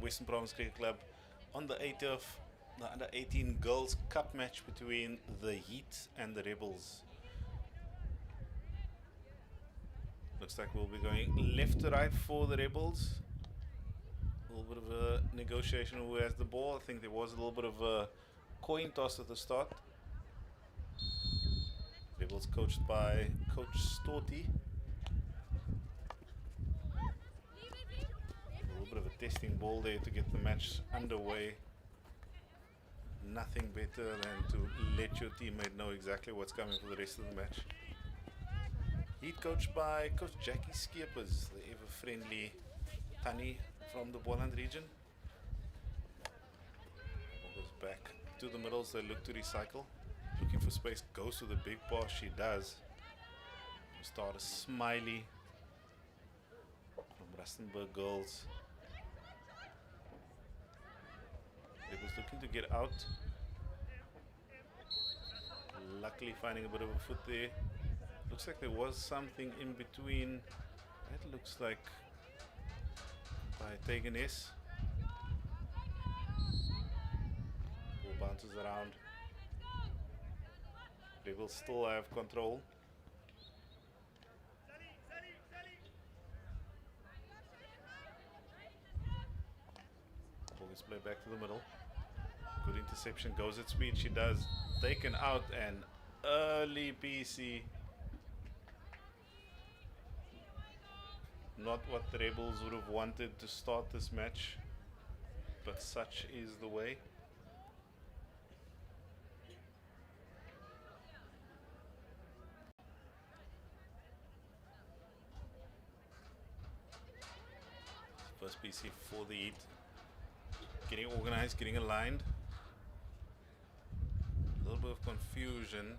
Western Province Cricket Club on the 80th, the Under 18 Girls Cup match between the Heat and the Rebels. Looks like we'll be going left to right for the Rebels. A little bit of a negotiation who has the ball. I think there was a little bit of a coin toss at the start. Rebels coached by Coach Storty. A little bit of a testing ball there to get the match underway. Nothing better than to let your teammate know exactly what's coming for the rest of the match. Heat coached by Coach Jackie Skeepers, the ever-friendly Tani from the Boland region. Ball goes back to the middle, so they look to recycle. Looking for space, goes to the big pass, she does. Start a Smiley from Rustenburg Girls. Rebels looking to get out. Luckily finding a bit of a foot there. Looks like there was something in between. That looks like by Tegan S. Ball bounces around. Rebels still have control. Ball is played back to the middle. Good interception, goes at speed, she does. Taken out, and early PC. Not what the Rebels would have wanted to start this match, but such is the way. First PC for the Heat. Getting organized, getting aligned. A little bit of confusion.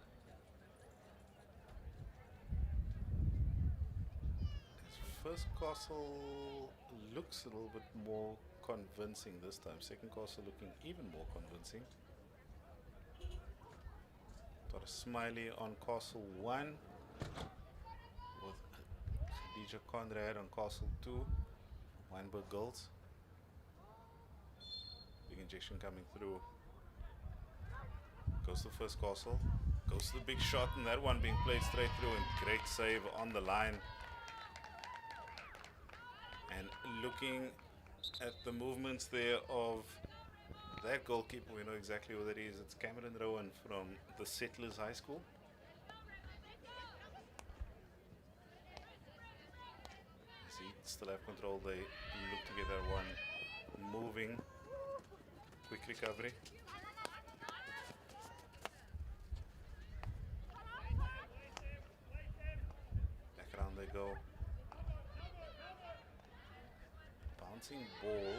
First Castle looks a little bit more convincing this time. Second Castle looking even more convincing. Got a Smiley on Castle 1 with Khadija Conrad on Castle 2. Weinberg Girls. Big injection coming through. Goes to first Castle. Goes to the big shot, and that one being played straight through, and great save on the line. And looking at the movements there of that goalkeeper, we know exactly what it is. It's Cameron Rowan from the Settlers High School. See, still have control. They look to get that one moving. Quick recovery. Back around they go. Bouncing ball.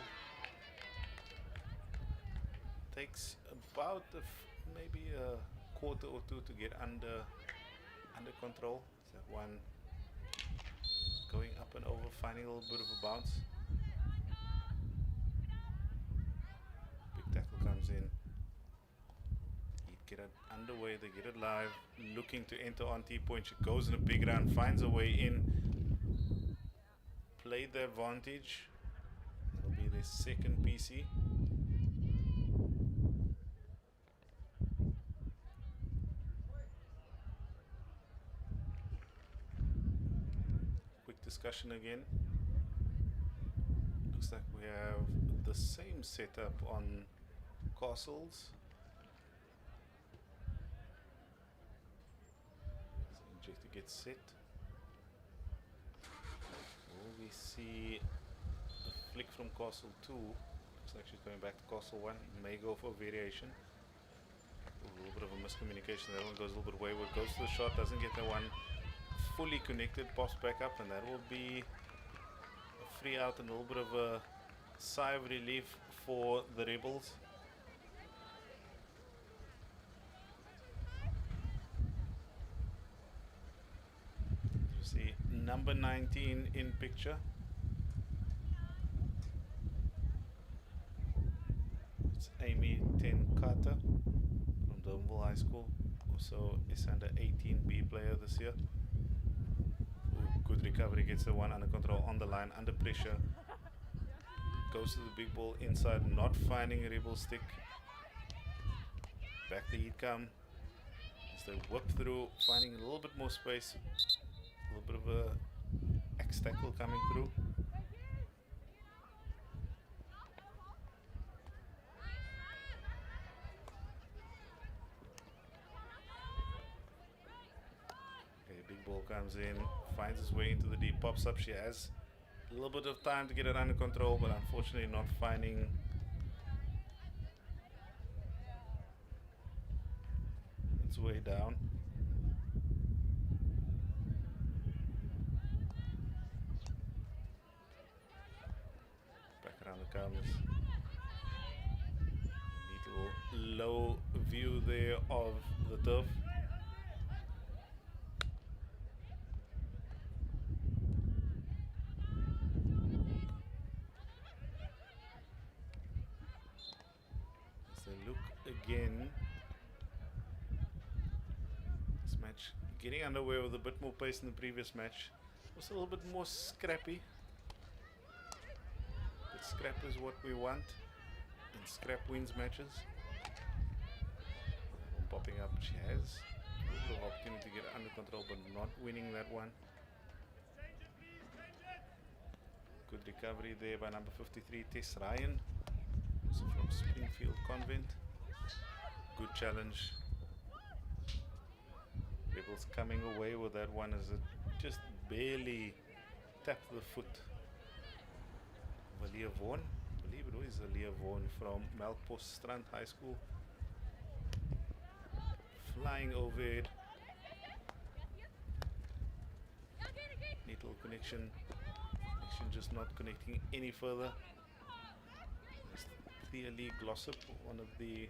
Takes about maybe a quarter or two to get under control. That one going up and over, finding a little bit of a bounce. Big tackle comes in. He'd get it underway, they get it live. Looking to enter on T-point. She goes in a big run, finds a way in. Played the advantage. That'll be their second PC. Quick discussion again. Looks like we have the same setup on Castles. So inject to get set. Will we see a flick from Castle 2? Looks like she's going back to Castle 1. May go for variation. A little bit of a miscommunication. That one goes a little bit wayward. Goes to the shot, doesn't get that one fully connected. Pops back up, and that will be a free out and a little bit of a sigh of relief for the Rebels. You see number 19 in picture. It's Amy Ten Carter from Durbanville High School. Also is under 18 B player this year. Ooh, good recovery, gets the one under control on the line, under pressure. Goes to the big ball inside, not finding a rebel stick. Back the heat come. As they whip through, finding a little bit more space. A little bit of a X tackle coming through. Okay, big ball comes in, finds his way into the D, pops up. She has a little bit of time to get it under control, but unfortunately not finding its way down. Back around the comes. Neat little low view there of the turf. Look again. This match getting underway with a bit more pace than the previous match. Was a little bit more scrappy. But scrap is what we want, and scrap wins matches. One popping up, she has a little bit of opportunity to get it under control, but not winning that one. Good recovery there by number 53, Tess Ryan. Also from Springfield Convent. Good challenge. Rebels coming away with that one as it just barely tapped the foot of Aaliyah Vaughan. I believe it was Aaliyah Vaughan from Melkbos Strand High School. Flying overhead. Neat little connection. Connection just not connecting any further. Thea Lee Glossop, one of the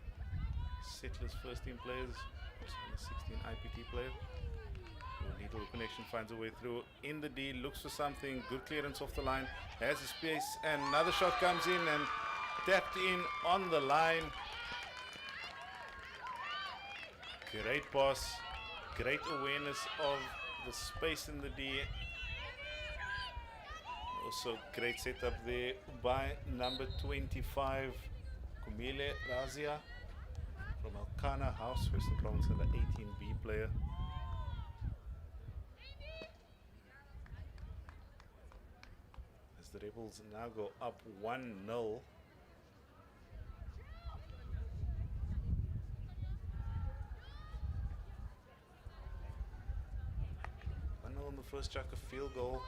Settlers first team players, also a 16 IPT player. Neat little connection, finds a way through in the D, looks for something, good clearance off the line, has a space, and another shot comes in and tapped in on the line. Great pass, great awareness of the space in the D. Also great setup there by number 25, Kumile Razia from Alkana House, Western Province, and the 18B player. As the Rebels now go up 1-0. 1-0 on the first chuck, a field goal.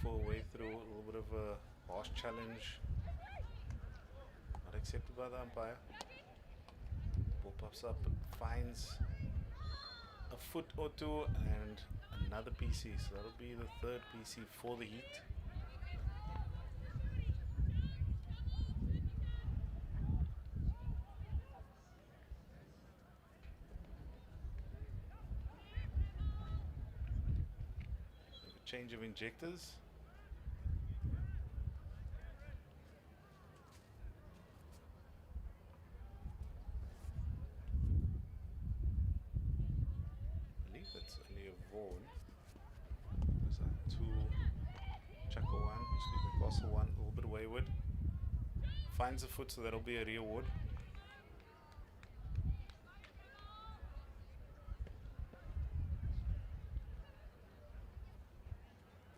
For a way through, a little bit of a harsh challenge, not accepted by the umpire. Ball pops up, finds a foot or two, and another PC. So that'll be the third PC for the Heat. A change of injectors. One, a little bit wayward. Finds a foot, so that'll be a reward.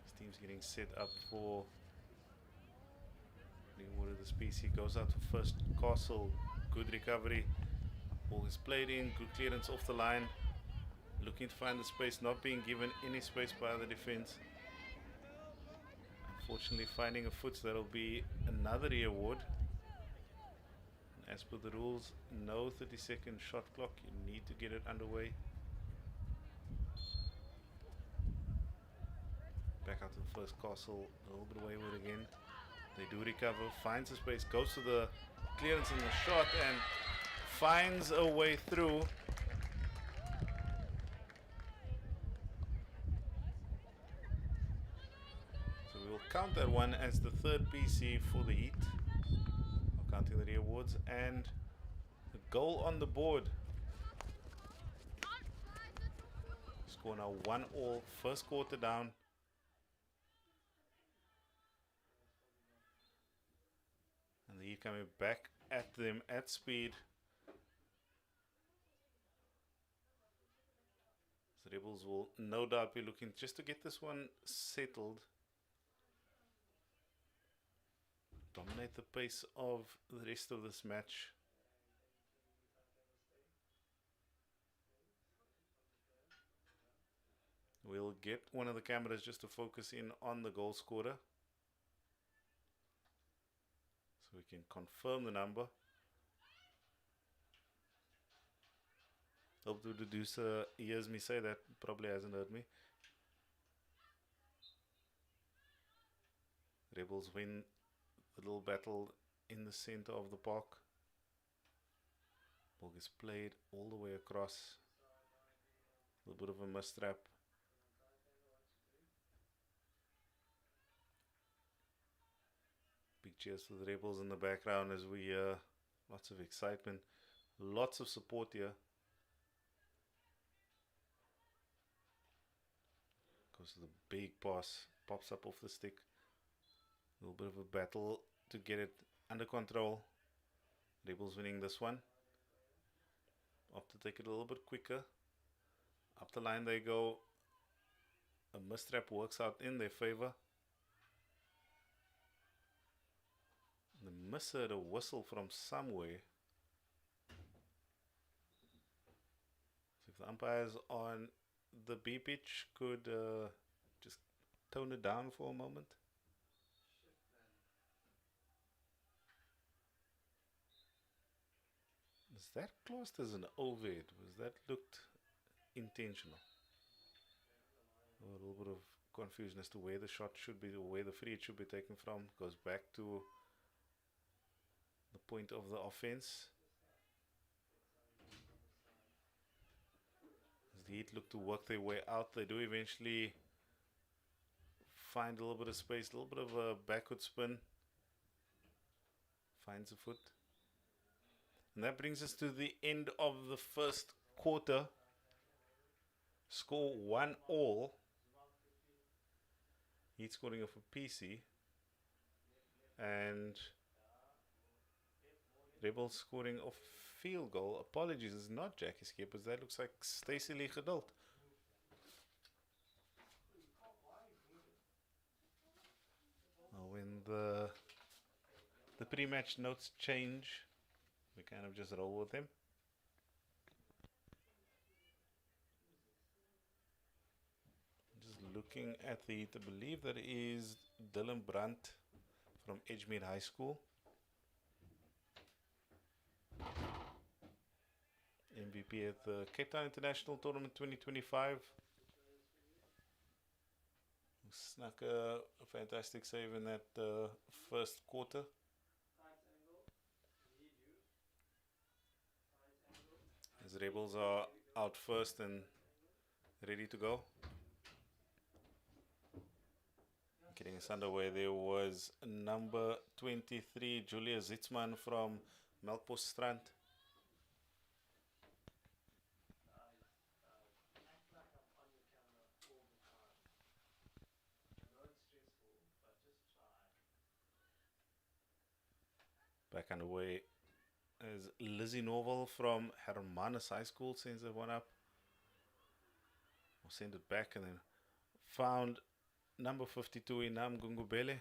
This team's getting set up for reward of the species. Goes out to first Castle. Good recovery. Ball is played in. Good clearance off the line. Looking to find the space, not being given any space by the defense. Unfortunately finding a foot, so that'll be another award. As per the rules, no 30-second shot clock, you need to get it underway. Back out to the first Castle, a little bit wayward again. They do recover, finds a space, goes to the clearance in the shot and finds a way through. Count that one as the third PC for the Heat. Counting the rewards and the goal on the board. Score now 1-1. First quarter down. And the Heat coming back at them at speed. The Rebels will no doubt be looking just to get this one settled. Dominate the pace of the rest of this match. We'll get one of the cameras just to focus in on the goal scorer, so we can confirm the number. Hope the producer hears me say that. Probably hasn't heard me. Rebels win the little battle in the center of the park. Ball gets played all the way across. A little bit of a mistrap. Big cheers for the Rebels in the background as we hear lots of excitement, lots of support here. Goes to the big pass, pops up off the stick. A little bit of a battle to get it under control. Rebels winning this one. Opt to take it a little bit quicker. Up the line they go. A mistrap works out in their favor. The miss heard a whistle from somewhere. So if the umpires on the B pitch could just tone it down for a moment. Is that classed as an overhead? Was that looked intentional? A little bit of confusion as to where the shot should be, or where the free hit should be taken from. Goes back to the point of the offense. As the Heat look to work their way out, they do eventually find a little bit of space, a little bit of a backward spin. Finds a foot. And that brings us to the end of the first quarter. Score 1-1. Heat scoring off a PC. And Rebels scoring off field goal. Apologies, it's not Jackie Skippers. That looks like Stacey Lee Geduld. When the pre-match notes change, we kind of just roll with them. Just looking at the, I believe that is Dylan Brandt from Edgemead High School. MVP at the Cape Town International Tournament 2025. Snuck a fantastic save in that first quarter. As Rebels are out first and ready to go. Getting us underway, there was number 23, Julia Zitzman from Melkbosstrand. Back underway is Lizzie Norval from Hermanus High School. Sends that one up. We'll send it back and then found number 52 Inam Gungubele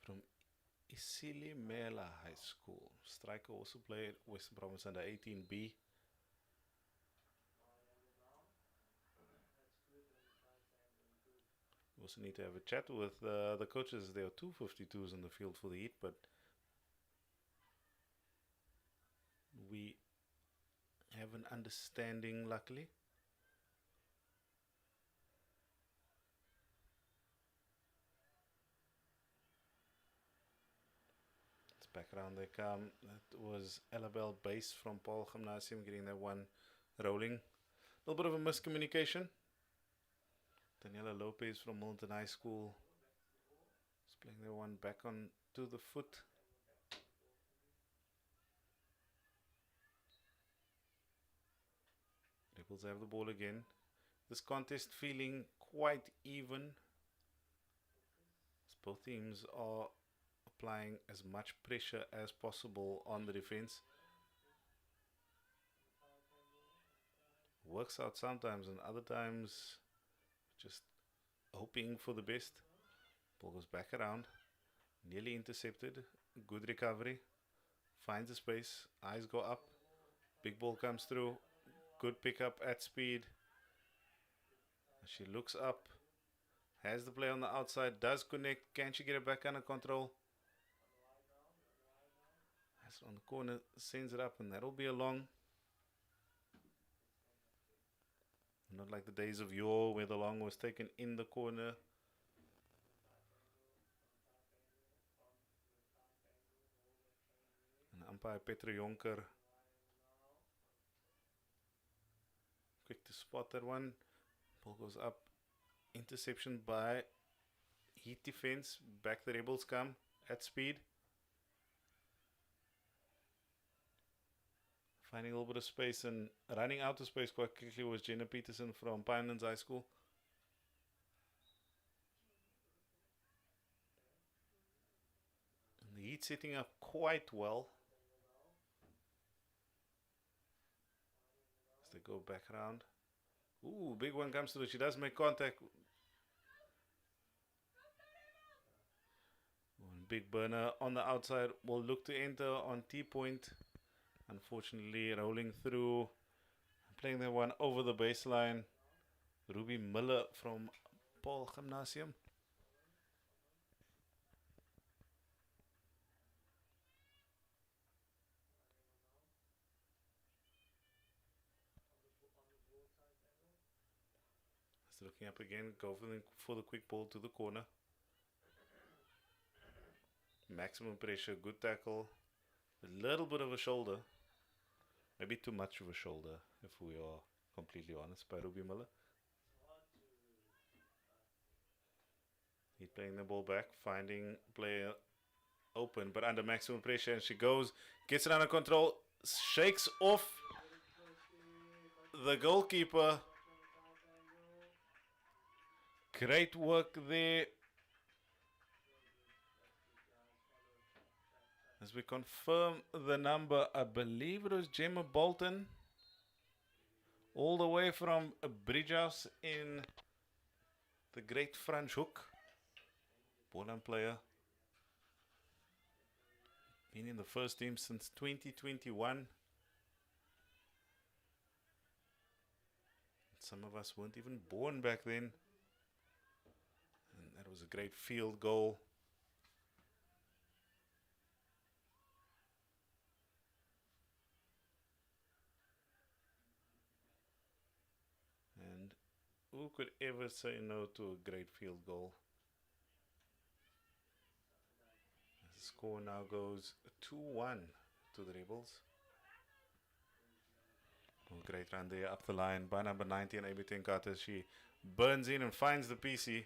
from Isilimela High School. Striker also played Western Province under 18B. We also need to have a chat with the coaches. There are two 52s in the field for the Heat, but we have an understanding, luckily. It's back around they come. That was Elabelle Base from Paul Gymnasium getting that one rolling. A little bit of a miscommunication. Daniela Lopez from Milton High School is playing that one back on to the foot. Rebels have the ball again. This contest feeling quite even. Both teams are applying as much pressure as possible on the defense. Works out sometimes, and other times just hoping for the best. Ball goes back around. Nearly intercepted. Good recovery. Finds a space. Eyes go up. Big ball comes through. Good pickup at speed. She looks up. Has the play on the outside. Does connect. Can she get it back under control? Has it on the corner. Sends it up, and that'll be a long. Not like the days of yore where the long was taken in the corner. And umpire Petra Jonker quick to spot that one. Ball goes up. Interception by Heat defense. Back the Rebels come at speed. Finding a little bit of space and running out of space quite quickly was Jenna Peterson from Pinelands High School. And the Heat setting up quite well. As they go back around. Ooh, big one comes through. She does make contact. One big burner on the outside will look to enter on T-point. Unfortunately, rolling through, playing that one over the baseline. Ruby Miller from Paul Gymnasium. Just looking up again, go for the quick ball to the corner. Maximum pressure, good tackle. A little bit of a shoulder. Maybe too much of a shoulder, if we are completely honest, by Ruby Miller. He's playing the ball back, finding player open, but under maximum pressure, and she goes, gets it under control, shakes off the goalkeeper. Great work there. As we confirm the number, I believe it was Gemma Bolton, all the way from Bridgehouse in the Great Franschhoek. Ball and player. Been in the first team since 2021. Some of us weren't even born back then. And that was a great field goal. And who could ever say no to a great field goal? The score now goes 2-1 to the Rebels. Oh, great run there up the line by number 19, Amy Tenkata. She burns in and finds the PC.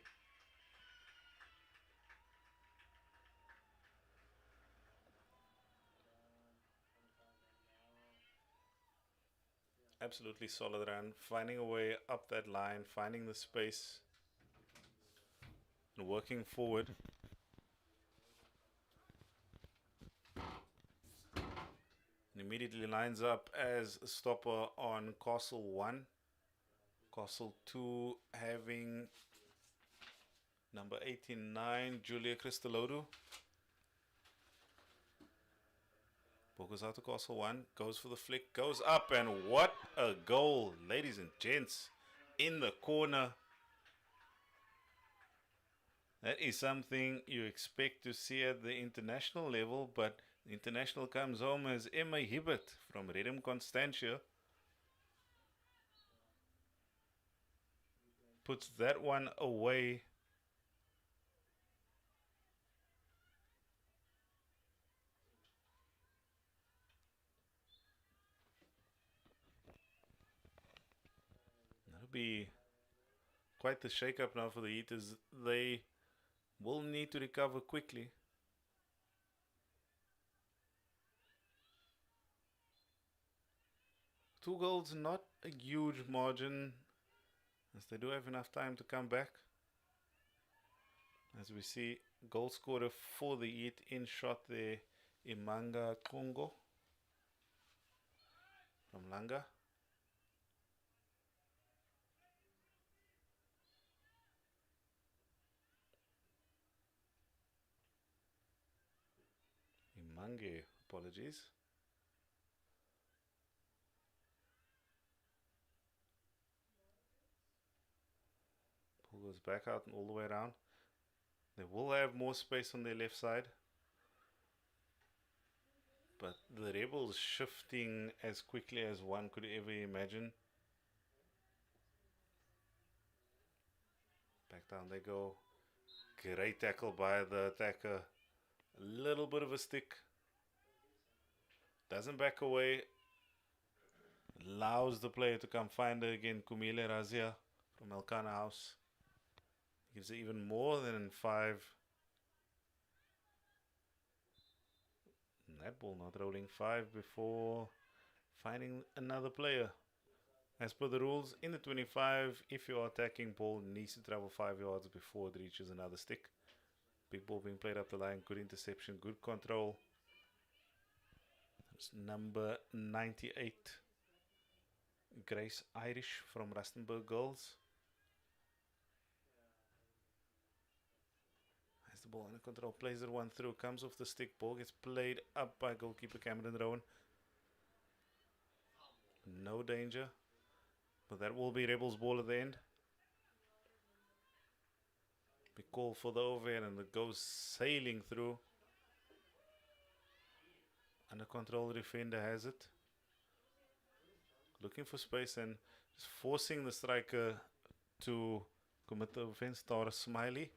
Absolutely solid run, finding a way up that line, finding the space, and working forward. And immediately lines up as a stopper on Castle 1. Castle 2 having number 89, Julia Cristolodu. Ball goes out to Castle 1, goes for the flick, goes up, and what a goal, ladies and gents, in the corner. That is something you expect to see at the international level, but the international comes home as Emma Hibbert from Redem Constantia. Puts that one away. That'll be quite the shake-up now for the Heat, as they will need to recover quickly. Two goals, not a huge margin, as they do have enough time to come back. As we see, goal scorer for the U18 shot there, Imanga Congo from Langa. Imange, apologies. Pull goes back out and all the way around. They will have more space on their left side. But the Rebels shifting as quickly as one could ever imagine. Back down they go. Great tackle by the attacker. A little bit of a stick. Doesn't back away. Allows the player to come find her again. Kumile Razia from Elkana House. Gives it even more than 5. And that ball not rolling 5 before finding another player. As per the rules, in the 25, if your attacking ball needs to travel 5 yards before it reaches another stick. Big ball being played up the line, good interception, good control. That's number 98, Grace Irish from Rustenburg Girls. Has the ball under control, plays it one through, comes off the stick, ball gets played up by goalkeeper Cameron Rowan. No danger, but that will be Rebels' ball at the end. Big call for the overhead and it goes sailing through. Under control, defender has it. Looking for space and just forcing the striker to commit the offense. Tara Smiley.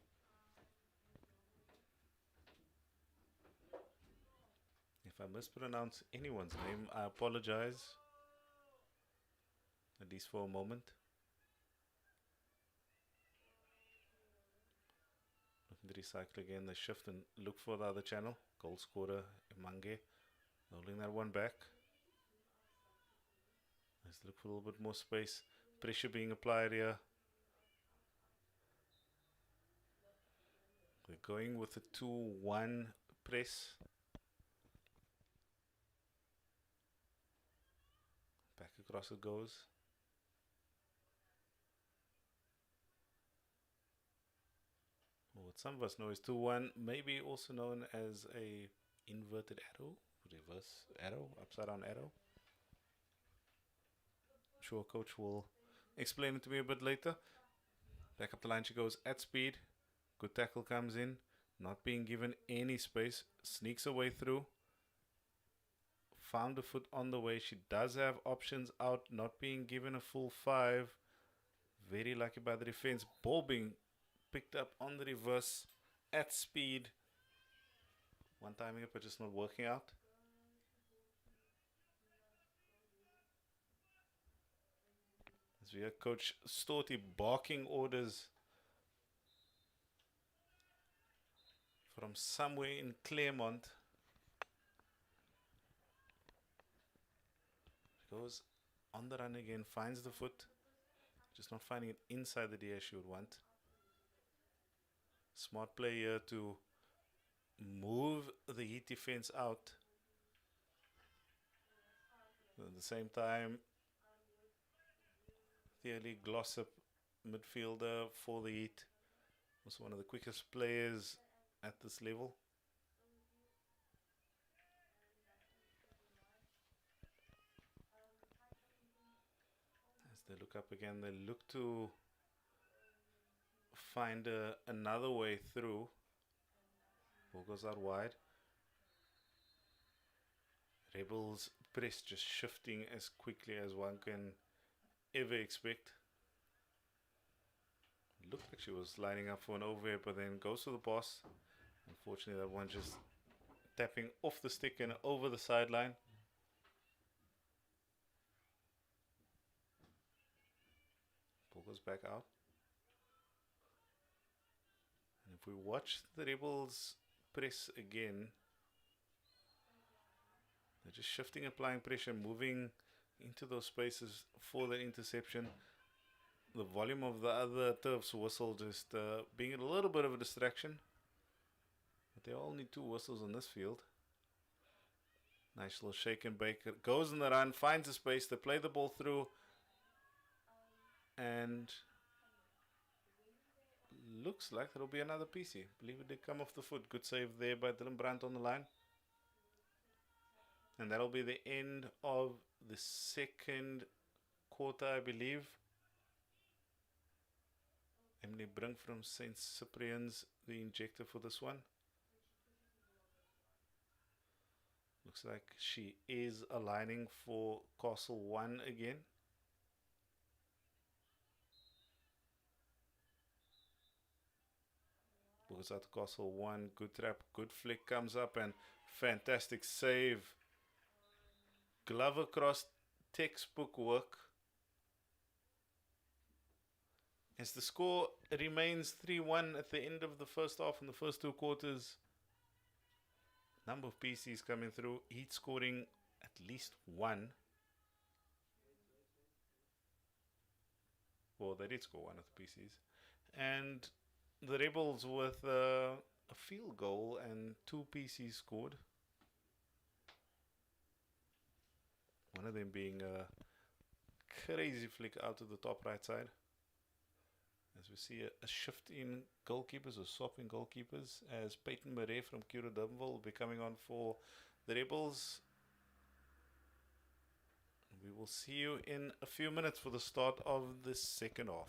If I mispronounce anyone's name, I apologize. At least for a moment. Looking to recycle again. They shift and look for the other channel. Goal scorer, Imange. Rolling that one back. Let's look for a little bit more space. Pressure being applied here. We're going with a 2-1 press. Back across it goes. What some of us know is 2-1, maybe also known as a inverted arrow, reverse arrow, upside down arrow. I'm sure coach will explain it to me a bit later. Back up the line she goes at speed. Good tackle comes in, not being given any space, sneaks away through. Found a foot on the way. She does have options out, not being given a full 5. Very lucky by the defense. Ball being picked up on the reverse at speed. One timing it, but just not working out. As we hear Coach Storty barking orders from somewhere in Claremont. Goes on the run again, finds the foot. Just not finding it inside the DA she would want. Smart play here to move the Heat defense out. At the same time, Theoly Glossop, midfielder for the Heat. Also one of the quickest players at this level. As they look up again, they look to find another way through. Ball goes out wide. Rebels press just shifting as quickly as one can ever expect. Looked like she was lining up for an overhead, but then goes to the pass. Unfortunately, that one just tapping off the stick and over the sideline. Ball goes back out. And if we watch the Rebels press again, they're just shifting, applying pressure, moving into those spaces for the interception. The volume of the other turf's whistle just being a little bit of a distraction. But there are only 2 whistles on this field. Nice little shake and bake. Goes in the run, finds a space to play the ball through. And looks like there'll be another PC. Believe it did come off the foot. Good save there by Dylan Brandt on the line. And that'll be the end of the second quarter, I believe. Emily Brink from St. Cyprian's, the injector for this one. Looks like she is aligning for Castle 1 again. Goes out to Castle 1. Good trap, good flick comes up and fantastic save. Glove across, textbook work. As the score remains 3-1 at the end of the first half and the first 2 quarters. Number of PCs coming through, each scoring at least 1. Well, they did score 1 of the PCs. And the Rebels with a field goal and 2 PCs scored. One of them being a crazy flick out to the top right side. As we see a shift in goalkeepers or swap in goalkeepers as Peyton Murray from Kura Durbanville will be coming on for the Rebels. We will see you in a few minutes for the start of the second half.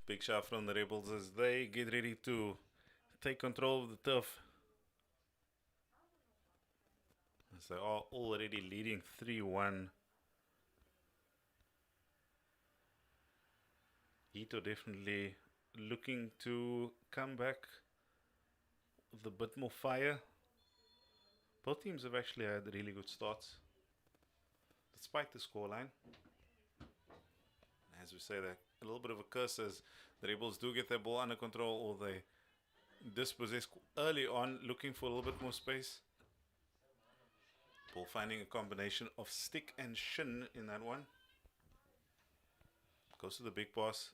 Big shot from the Rebels as they get ready to take control of the turf. As they are already leading 3-1. Ito definitely looking to come back with a bit more fire. Both teams have actually had really good starts, despite the scoreline. As we say, that a little bit of a curse as the Rebels do get their ball under control, or they dispossess early on, looking for a little bit more space. Ball finding a combination of stick and shin in that one. Goes to the big pass,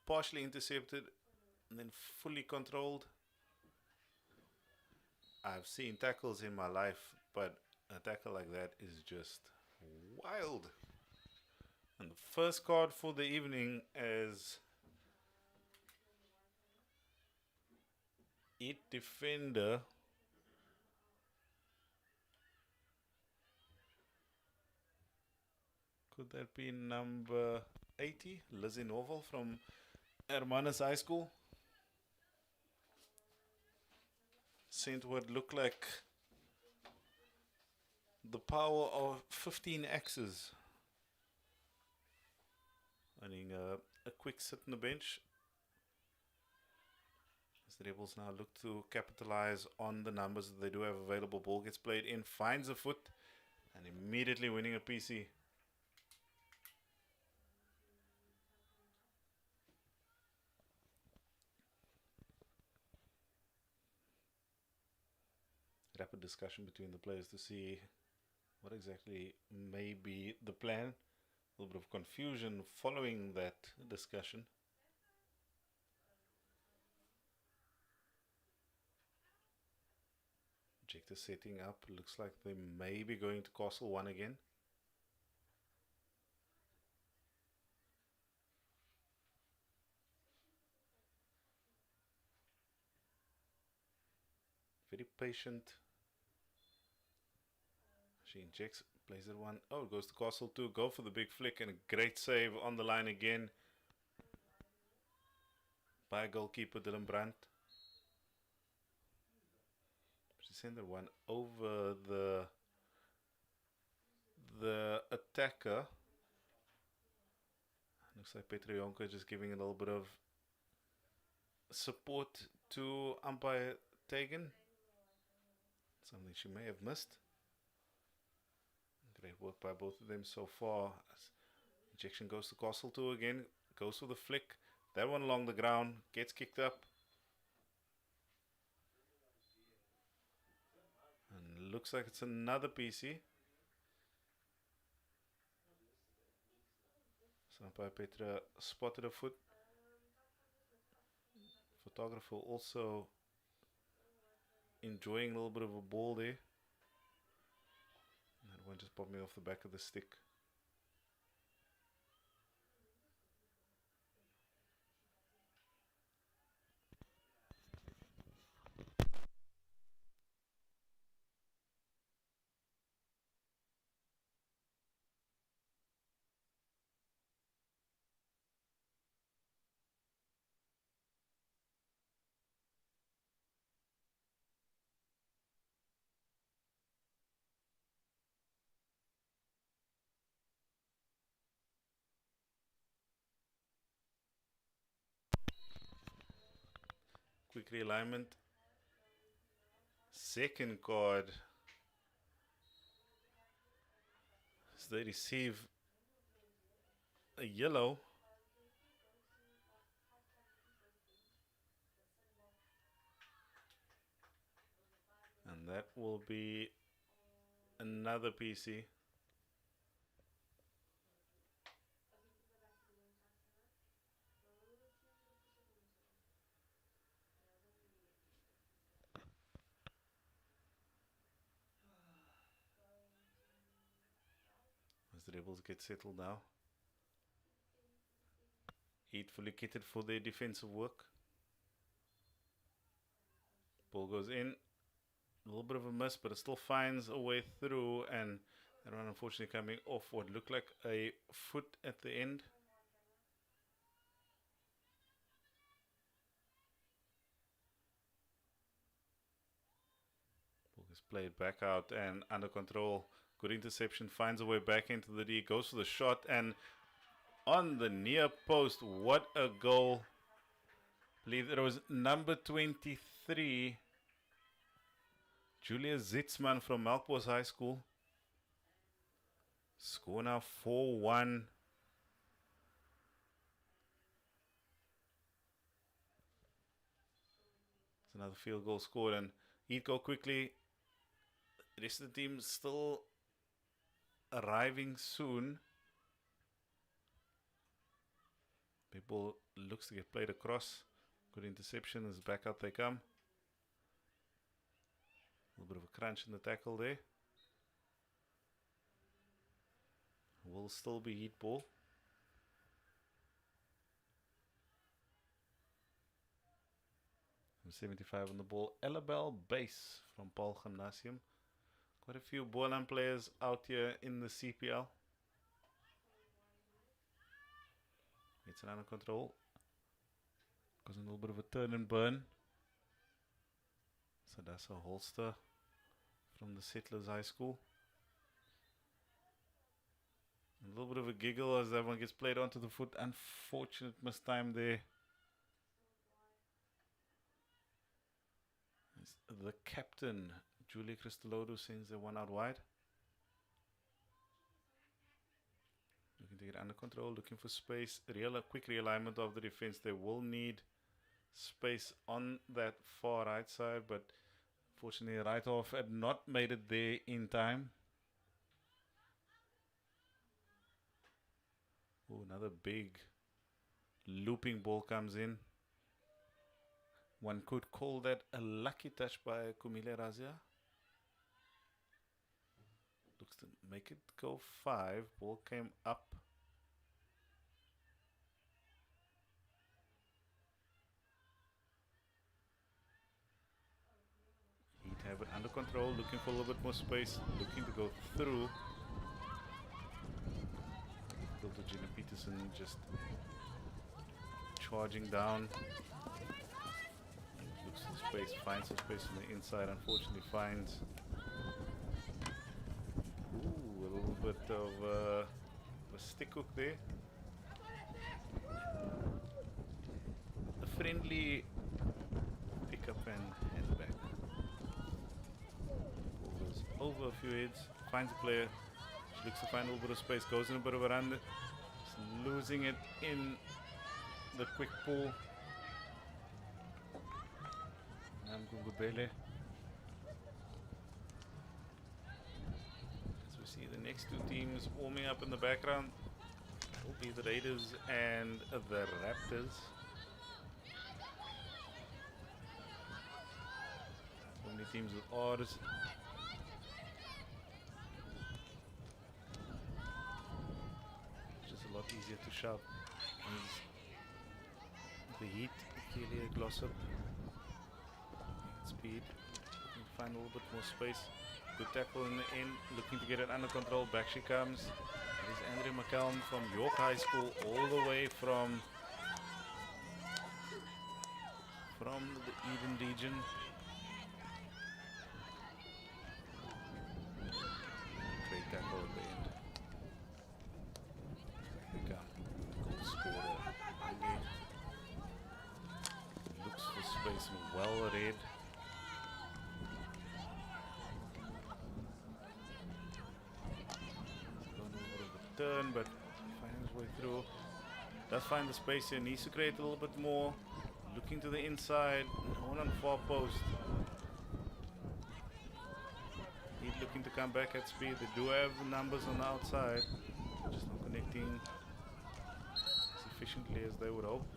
partially intercepted, and then fully controlled. I've seen tackles in my life, but a tackle like that is just wild. And the first card for the evening is It Defender. Could that be number 80, Lizzie Norval from Hermanus High School? Sent what looked like the power of 15 axes. Running a quick sit on the bench. As the Rebels now look to capitalize on the numbers that they do have available. Ball gets played in, finds a foot, and immediately winning a PC. Rapid discussion between the players to see what exactly may be the plan. A little bit of confusion following that discussion. Objector setting up. Looks like they may be going to Castle 1 again. Very patient. She injects, plays it one. Oh, it goes to Castle 2. Go for the big flick and a great save on the line again by goalkeeper Dylan Brandt. She sent the one over the attacker. Looks like Petra Jonker just giving a little bit of support to umpire Tegan. Something she may have missed. Great work by both of them so far. Injection goes to Castle 2 again. Goes for the flick. That one along the ground. Gets kicked up. And looks like it's another PC. So umpire Petra spotted a foot. Photographer also enjoying a little bit of a ball there. And that one just popped me off the back of the stick. Quick realignment. Second card. As they receive a yellow. And that will be another PC. As the Rebels get settled now. Heat fully kitted for their defensive work. Ball goes in. A little bit of a miss, but it still finds a way through. And that one unfortunately coming off what looked like a foot at the end. Ball is played back out and under control. Good interception. Finds a way back into the D. Goes for the shot. And on the near post. What a goal. I believe it was number 23. Julia Zitzman from Melkbos High School. Score now 4-1. It's another field goal scored and he'd go quickly. The rest of the team still arriving soon. Big ball looks to get played across. Good interception as back out they come. A little bit of a crunch in the tackle there. Will still be heat ball. Number 75 on the ball. Elabel Base from Paul Gymnasium. Quite a few Boland players out here in the CPL. It's an under control. Goes a little bit of a turn and burn. So that's a holster from the Settlers High School. A little bit of a giggle as that one gets played onto the foot. Unfortunate mistime there. The captain, Julia Cristolodu, sends the one out wide. Looking to get under control, looking for space. Quick realignment of the defense. They will need space on that far right side, but fortunately, right off had not made it there in time. Oh, another big looping ball comes in. One could call that a lucky touch by Kumile Razia. Looks to make it go 5. Ball came up. He'd have it under control, looking for a little bit more space, looking to go through. Difficult to Gina Peterson, just charging down. Looks for space, finds some space on the inside, unfortunately finds a little bit of a stick hook there. A friendly pick up and hand back. Ball goes over a few heads, finds a player, she looks to find a little bit of space, goes in a bit of a run, just losing it in the quick pull. Namgungubele. As we see the next two teams warming up in the background, will be the Raiders and the Raptors. So many teams with odds. It's just a lot easier to shove. The Heat, Kelia Glossop. Speed, looking to find a little bit more space. Good tackle in the end, looking to get it under control. Back she comes. It is Andrea McCallum from York High School, all the way from the Eden region. Great tackle at the end. Back they come. Goal scorer. Looks for space and well read. Turn, but finding his way through. Does find the space here, needs to create a little bit more. Looking to the inside, no one on the far post. He's looking to come back at speed. They do have numbers on the outside, just not connecting as efficiently as they would hope.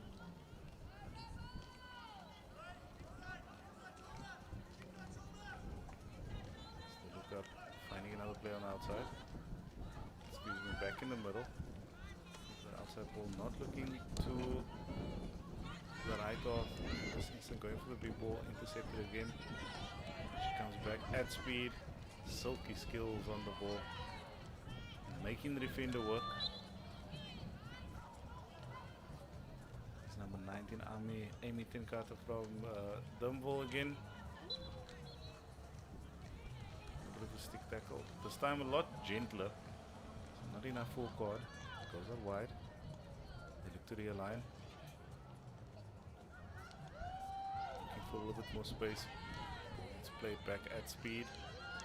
So they look up, finding another player on the outside. Back in the middle. The outside ball not looking to the right of this instant, going for the big ball, intercepted again. She comes back at speed, silky skills on the ball, making the defender work. It's number 19, Amy Tinkata from Dumville again. A bit of a stick tackle. This time a lot gentler. Not enough full chord. Goes out wide. They look to realign. Looking for a little bit more space. It's played back at speed.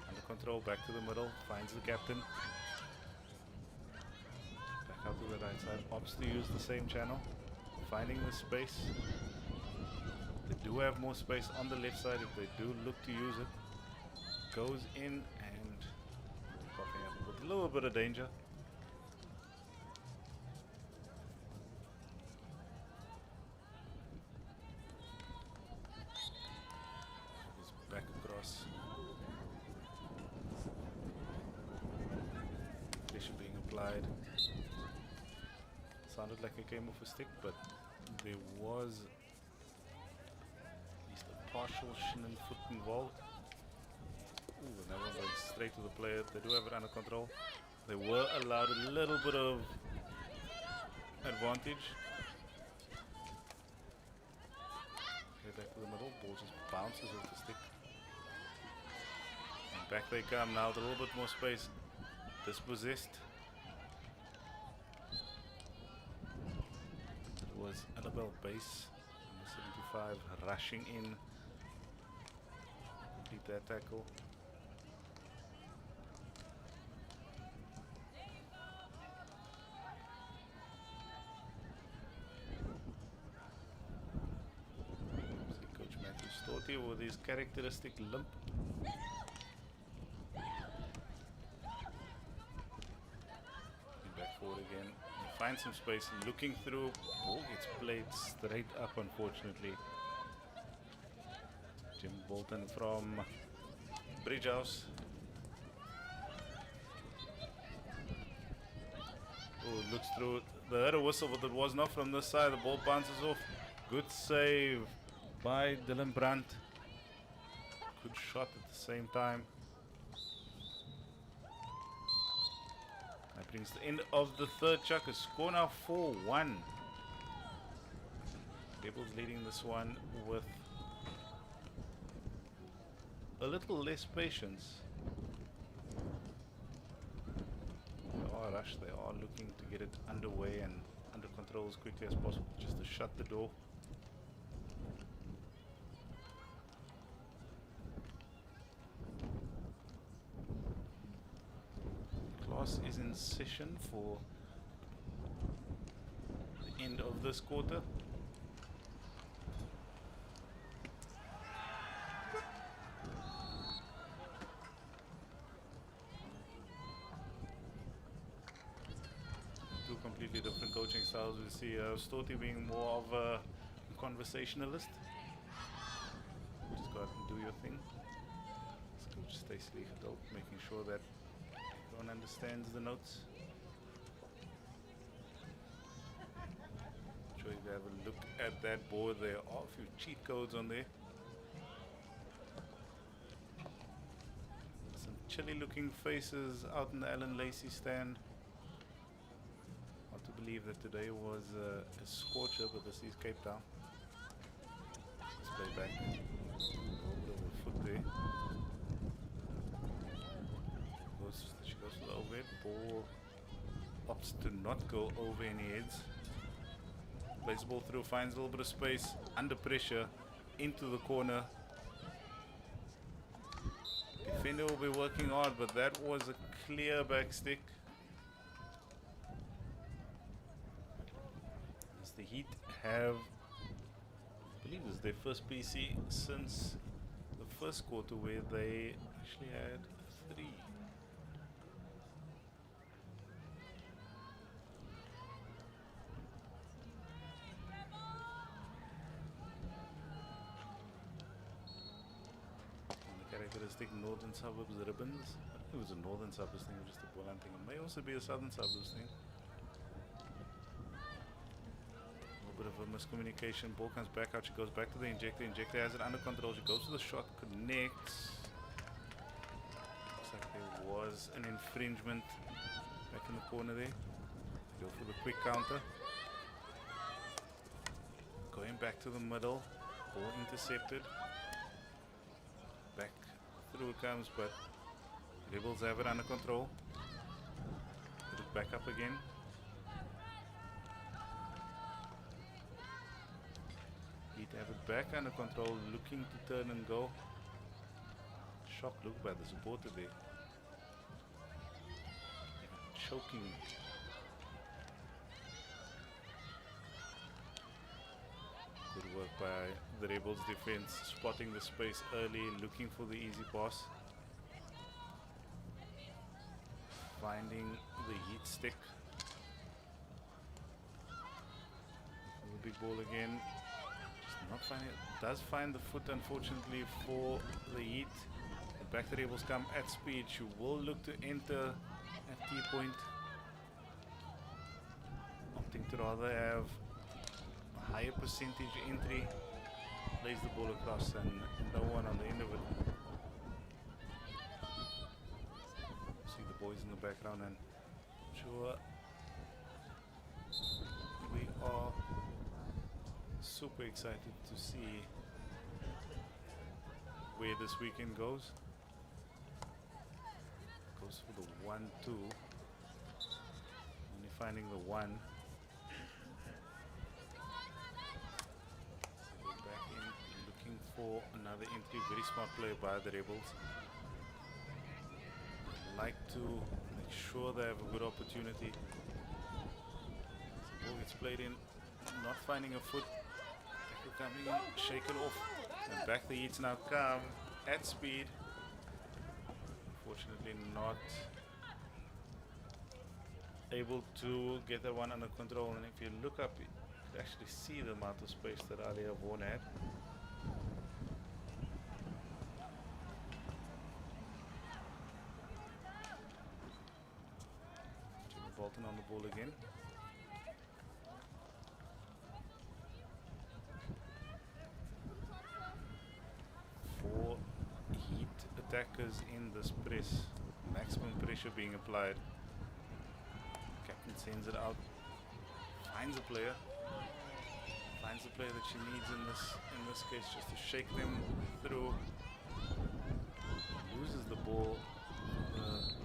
Under control, back to the middle. Finds the captain. Back out to the right side. Opts to use the same channel. Finding the space. They do have more space on the left side if they do look to use it. Goes in and popping up with a little bit of danger. Back across. Pressure being applied. Sounded like it came off a stick, but there was at least a partial shin and foot involved. Ooh, and that one went straight to the player. They do have it under control. They were allowed a little bit of advantage. Okay, back to the middle. Ball just bounces off the stick. And back they come now with a little bit more space. Dispossessed. It was Annabelle Base, number 75, rushing in. complete that tackle. See Coach Matthew Storty with his characteristic limp. Back forward again. He finds some space, looking through. Ball gets played straight up, unfortunately. Jim Bolton from Bridge House. Oh, looks through. They heard a whistle, but it was not from this side. The ball bounces off. Good save by Dylan Brandt. Good shot at the same time. That brings the end of the third chuck. A score now 4-1. Rebels leading this one with a little less patience. They are rushed. They are looking to get it underway and under control as quickly as possible, just to shut the door. Class is in session for the end of this quarter. Two completely different coaching styles. We see Storty being more of a conversationalist. Just go out and do your thing. This Coach Stacey Liefeld making sure that everyone understands the notes. I'm sure if you have a look at that board, there are a few cheat codes on there. Some chilly looking faces out in the Alan Lacey stand. Hard to believe that today was a scorcher, but this is Cape Town. Let's play back. A little bit of a foot there. She goes for the overhead. Ball opts to not go over any heads. Plays the ball through, finds a little bit of space, under pressure, into the corner. Defender will be working hard, but that was a clear back stick. As the Heat have, I believe this is their first PC since the first quarter, where they actually had 3. Characteristic northern suburbs ribbons. I don't think it was a northern suburbs thing or just a Boland thing. It may also be a southern suburbs thing. A little bit of a miscommunication. Ball comes back out. She goes back to the injector. Injector has it under control. She goes to the shot. Connects. Looks like there was an infringement back in the corner there. Go for the quick counter. Going back to the middle. Ball intercepted. Back through it comes, but Rebels have it under control. Put it back up again. Heat have it back under control, looking to turn and go. Shock look by the supporter there. Choking. Good work by the Rebels defense, spotting the space early, looking for the easy pass. Finding the Heat stick. The big ball again. Just not finding it. Does find the foot, unfortunately, for the Heat. The back the Rebels come at speed. She will look to enter at T-point. Opting to rather have higher percentage entry, plays the ball across and no one on the end of it. See the boys in the background, and I'm sure we are super excited to see where this weekend goes. Goes for the 1-2, only finding the 1. for another entry. Very smart play by the Rebels. Like to make sure they have a good opportunity. The ball gets played in, not finding a foot. Tackle coming in, shaken off, and back the Heats now come at speed. Unfortunately not able to get that one under control, and if you look up you can actually see the amount of space that Alia Vaughan had. Jimmy Bolton on the ball again. Four Heat attackers in this press, maximum pressure being applied. Captain sends it out, finds a player that she needs in this case, just to shake them through. Loses the ball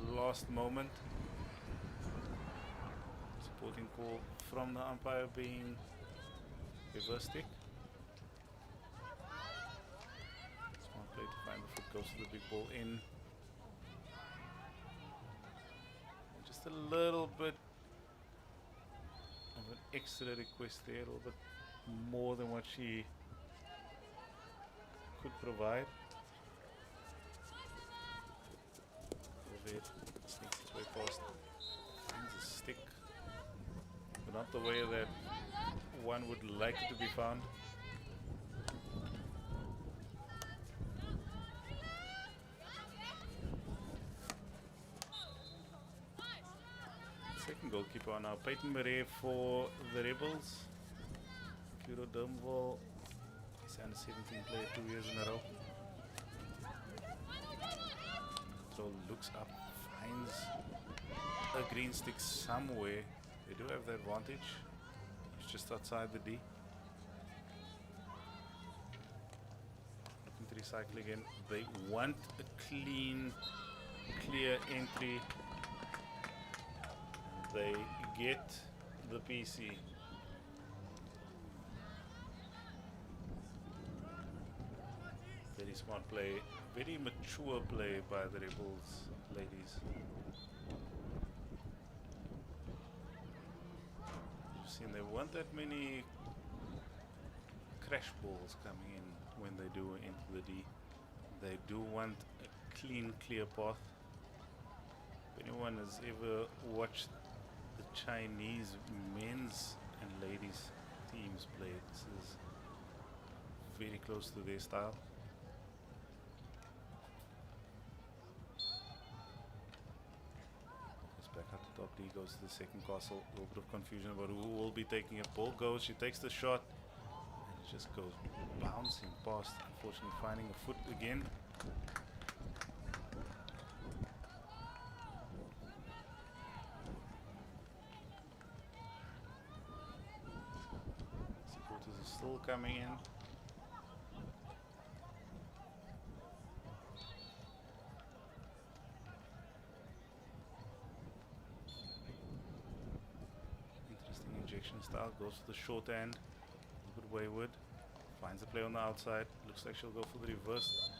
the last moment. Supporting call from the umpire being reverse stick. Smart play to find the foot, goes to the big ball in. Just a little bit of an extra request there, a little bit more than what she could provide. It sneaks its way past, finds a stick, but not the way that one would like it to be found. Second goalkeeper now, Peyton Murray for the Rebels. Kuro Dumville, he's under 17 player 2 years in a row. So looks up, finds a green stick somewhere. They do have the advantage. It's just outside the D. Looking to recycle again. They want a clean, clear entry. They get the PC. Very smart play, very mature play by the Rebels ladies. You've seen there weren't that many crash balls coming in when they do into the D. They do want a clean, clear path. If anyone has ever watched the Chinese men's and ladies teams play, this is very close to their style. Back up the top, D goes to the second castle. A little bit of confusion about who will be taking it. Ball goes, she takes the shot, and it just goes bouncing past, unfortunately finding a foot again. Supporters are still coming in. Style goes to the short end, a little bit wayward, finds a play on the outside, looks like she'll go for the reverse,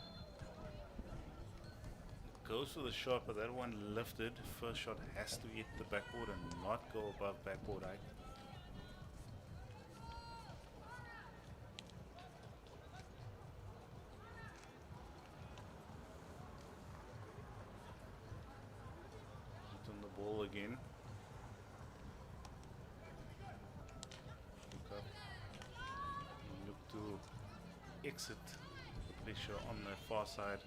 goes for the shot, but that one lifted. First shot has to hit the backboard and not go above backboard height. Hit on the ball again. Exit the pressure on the far side.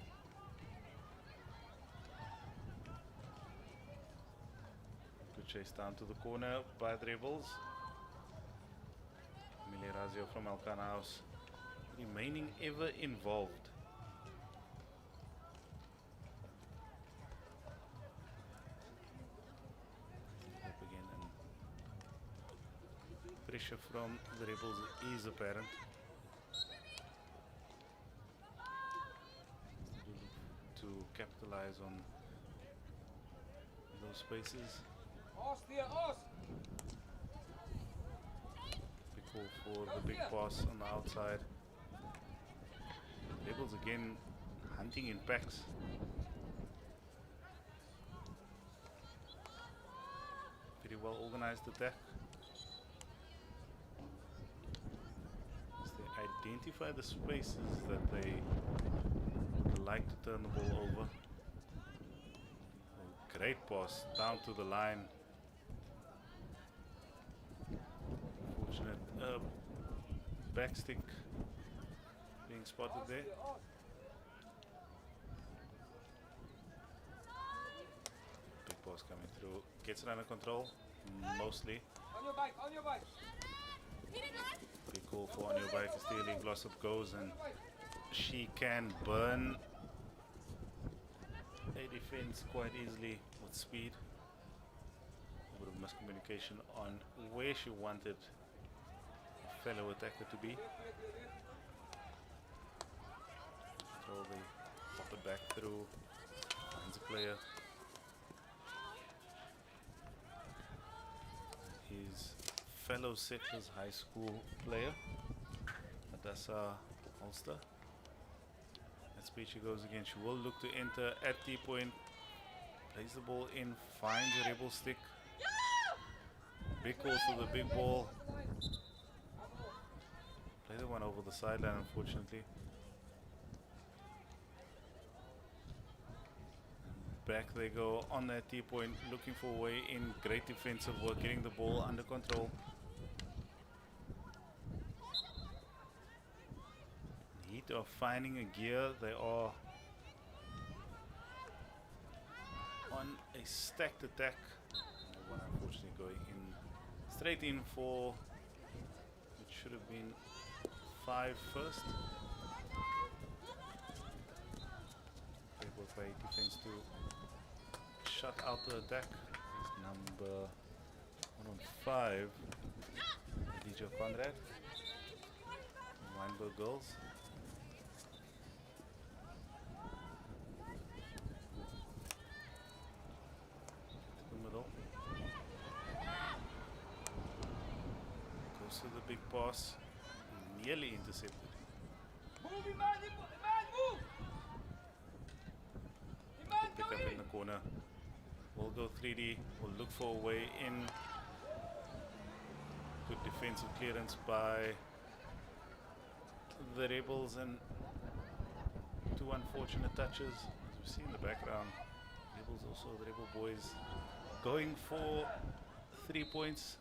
Good chase down to the corner by the Rebels. Amelia Razio from Alcana House remaining ever involved. Up again, and pressure from the Rebels is apparent. To capitalize on those spaces. Big call for the big pass on the outside. hunting in packs. Very well organized attack. As they identify the spaces that they would like to turn the ball over. Oh, great pass down to the line. Fortunate backstick being spotted there. Big pass coming through. Gets it under control, mostly. On your bike, on your bike. Big call for on your bike as Stealing Glossop goes, and she can burn a defense quite easily with speed. A bit of miscommunication on where she wanted a fellow attacker to be. So they pop it back through, finds a player. His fellow Settlers High School player, Adassa Ulster. At speed she goes again. She will look to enter at T-point. Plays the ball in, finds a rebel stick. Big calls to the big ball. Play the one over the sideline, unfortunately. Back they go on that T-point, looking for a way in. Great defensive work, getting the ball under control. Heat of finding a gear. They are on a stacked attack. The one unfortunately going in straight in for it should have been 5 first. Able by defense to shut out the attack. It's number 105, DJ Conrad, Weinberg Girls. To the middle. Goes to the big pass. Nearly intercepted. Move, Iman, move! Pick up in the corner. We'll go 3D. We'll look for a way in. Good defensive clearance by the Rebels, and 2 unfortunate touches. As we see in the background, Rebels also, the Rebel boys going for 3 points.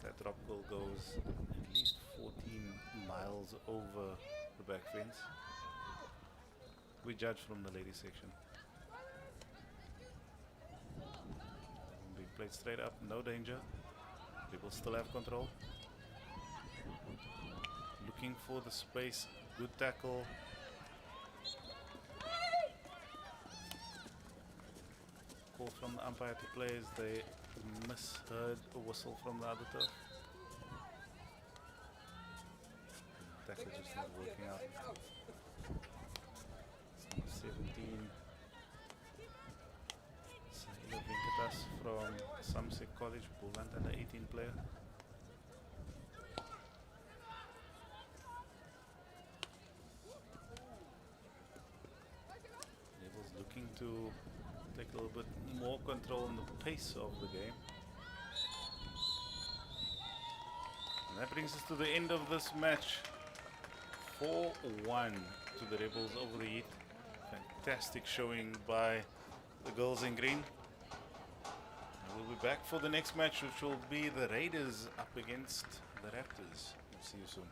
That drop goal goes at least 14 miles over the back fence. We judge from the ladies section. Being played straight up, no danger. People still have control. Looking for the space, good tackle. Call from the umpire to players, they misheard a whistle from the other turf. Tackle just not working out. 17. Saila Venkatas from Samsek College, Buland, and the 18 player. Rebels looking to take a little bit more control in the pace of the game. And that brings us to the end of this match. 4-1 to the Rebels over the Heat. Fantastic showing by the girls in green. And we'll be back for the next match, which will be the Raiders up against the Raptors. We'll see you soon.